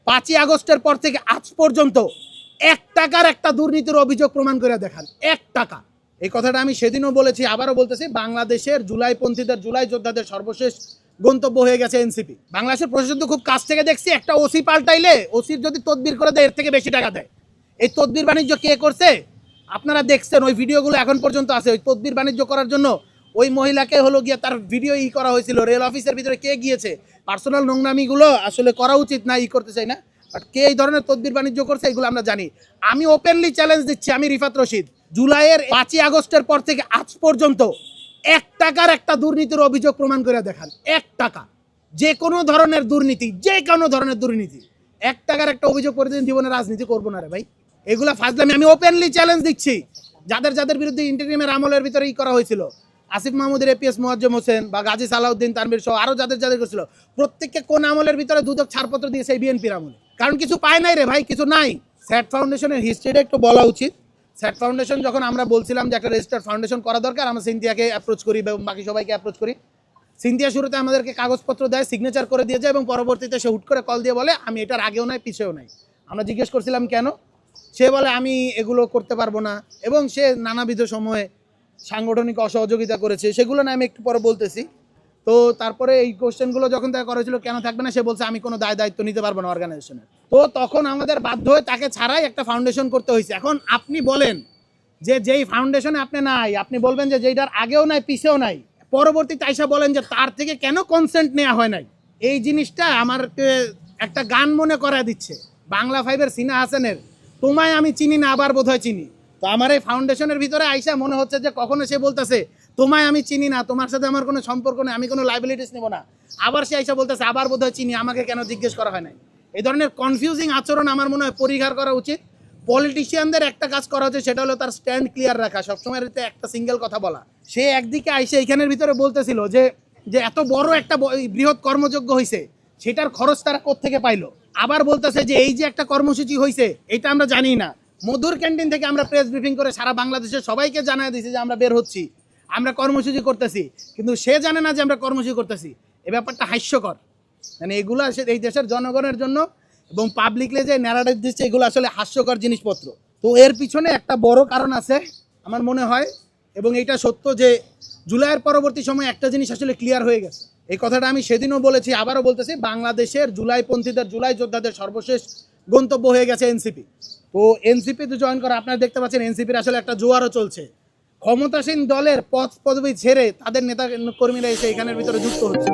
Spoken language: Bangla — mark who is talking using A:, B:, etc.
A: 5ই আগস্টের পর থেকে আজ পর্যন্ত 1 টাকার একটা দুর্নীতির অভিযোগ প্রমাণ করে দেখান। 1 টাকা। এই কথাটা আমি সেদিনও বলেছি, আবারও বলতেছি, বাংলাদেশের জুলাইপন্থীদের, জুলাই যোদ্ধাদের সর্বশেষ গন্তব্য হয়ে গেছে এনসিপি। বাংলাদেশের প্রশাসন তো খুব কাছ থেকে দেখছি, একটা ওসি পাল্টাইলে ওসির যদি তদবির করে দেয় এর থেকে বেশি টাকা দেয়। এই তদবির বাণিজ্য কে করছে আপনারা দেখছেন, ওই ভিডিওগুলো এখন পর্যন্ত আছে। ওই তদবির বাণিজ্য করার জন্য ওই মহিলাকে হলো গিয়ে তার ভিডিও করা হয়েছিল। রেল অফিসের ভিতরে কে গিয়েছে, পার্সোনাল নোংরামিগুলো আসলে করা উচিত না, করতে চাই না, বাট কে এই ধরনের তদবির বাণিজ্য করছে এগুলো আমরা জানি। আমি ওপেনলি চ্যালেঞ্জ দিচ্ছি, আমি রিফাত রশিদ, জুলাইয়ের 5ই আগস্টের পর থেকে আজ পর্যন্ত 1 টাকার একটা দুর্নীতির অভিযোগ প্রমাণ করে দেখান। 1 টাকা, যে কোনো ধরনের দুর্নীতি, যে কোনো ধরনের দুর্নীতি, 1 টাকার একটা অভিযোগ করে দিন, জীবনে রাজনীতি করবো না রে ভাই। এগুলা ফাজলামি। আমি ওপেনলি চ্যালেঞ্জ দিচ্ছি, যাদের যাদের বিরুদ্ধে ইন্টারিমের আমলের ভিতরে করা হয়েছিল, আসিফ মাহমুদের, এপিএস মোয়াজ্জেম হোসেন বা গাজী সালাউদ্দিন তানভীর সহ আরও যাদের যাদের করছিল, প্রত্যেককে কোন আমলের ভিতরে দুদক ছাড়পত্র দিয়েছে এই বিএনপির আমলে। কারণ কিছু পায় নাই রে ভাই, কিছু নাই। স্যাট ফাউন্ডেশনের হিস্ট্রিটা একটু বলা উচিত। স্যাট ফাউন্ডেশন যখন আমরা বলছিলাম যে একটা রেজিস্টার্ড ফাউন্ডেশন করা দরকার, আমরা সিনথিয়াকে অ্যাপ্রোচ করি এবং বাকি সবাইকে অ্যাপ্রোচ করি। সিনথিয়া শুরুতে আমাদেরকে কাগজপত্র দেয়, সিগনেচার করে দিয়ে যায় এবং পরবর্তীতে সে হুট করে কল দিয়ে বলে আমি এটার আগেও নাই পিছেও নাই। আমরা জিজ্ঞেস করছিলাম কেন, সে বলে আমি এগুলো করতে পারবো না, এবং সে নানাবিধ সময়ে সাংগঠনিক অসহযোগিতা করেছে, সেগুলো না আমি একটু পরে বলতেছি। তো তারপরে এই কোশ্চেনগুলো যখন তাকে করেছিল কেন থাকবে না, সে বলছে আমি কোনো দায়িত্ব নিতে পারবো না অর্গানাইজেশনের। তো তখন আমাদের বাধ্য হয়ে তাকে ছাড়াই একটা ফাউন্ডেশন করতে হয়েছে। এখন আপনি বলেন যে যেই ফাউন্ডেশনে আপনি নাই, আপনি বলবেন যে যেইটার আগেও নাই পিছেও নাই, পরবর্তীতে আইসা বলেন যে তার থেকে কেন কনসেন্ট নেওয়া হয় নাই। এই জিনিসটা আমার একটা গান মনে করা দিচ্ছে, বাংলা 5-এর সিনা হাসানের তোমায় আমি চিনি না আবার বোধহয় চিনি। তো আমার এই ফাউন্ডেশনের ভিতরে আইসা মনে হচ্ছে যে কখনো সে বলতেছে তোমায় আমি চিনি না, তোমার সাথে আমার কোনো সম্পর্ক নেই, আমি কোনো লাইবিলিটিস নেব না, আবার সে আইসা বলতেছে আবার বোধহয় চিনি, আমাকে কেন জিজ্ঞেস করা হয় নাই। এই ধরনের কনফিউজিং আচরণ আমার মনে হয় পরিহার করা উচিত। পলিটিশিয়ানদের একটা কাজ করা হচ্ছে, সেটা হলো তার স্ট্যান্ড ক্লিয়ার রাখা, সবসময় একটা সিঙ্গেল কথা বলা। সে একদিকে আইসে এইখানের ভিতরে বলতেছিল যে যে এত বড় একটা বৃহৎ কর্মযজ্ঞ হয়েছে, সেটার খরচ তারা কোত্থেকে পাইলো। আবার বলতেছে যে এই যে একটা কর্মসূচি হয়েছে এটা আমরা জানি না, মধুর ক্যান্টিন থেকে আমরা প্রেস ব্রিফিং করে সারা বাংলাদেশের সবাইকে জানাই দিয়েছি যে আমরা বের হচ্ছি, আমরা কর্মসূচি করতেছি, কিন্তু সে জানে না যে আমরা কর্মসূচি করতেছি। এই ব্যাপারটা হাস্যকর। মানে এগুলো এই দেশের জনগণের জন্য এবং পাবলিকলি যে ন্যারেটিভ দিচ্ছে, এগুলো আসলে হাস্যকর জিনিসপত্র। তো এর পিছনে একটা বড় কারণ আছে আমার মনে হয়, এবং এটা সত্য যে জুলাইয়ের পরবর্তী সময় একটা জিনিস আসলে ক্লিয়ার হয়ে গেছে। এই কথাটা আমি সেদিনও বলেছি, আবারও বলতেছি, বাংলাদেশের জুলাইপন্থীদের, জুলাই যোদ্ধাদের সর্বশেষ গন্তব্য হয়ে গেছে এনসিপি। তো এনসিপিতে জয়েন করা, আপনারা দেখতে পাচ্ছেন এনসিপির আসলে একটা জোয়ারও চলছে। ক্ষমতাসীন দলের পদবি ছেড়ে তাদের নেতা কর্মীরা এসে এখানের ভিতরে যুক্ত হচ্ছে।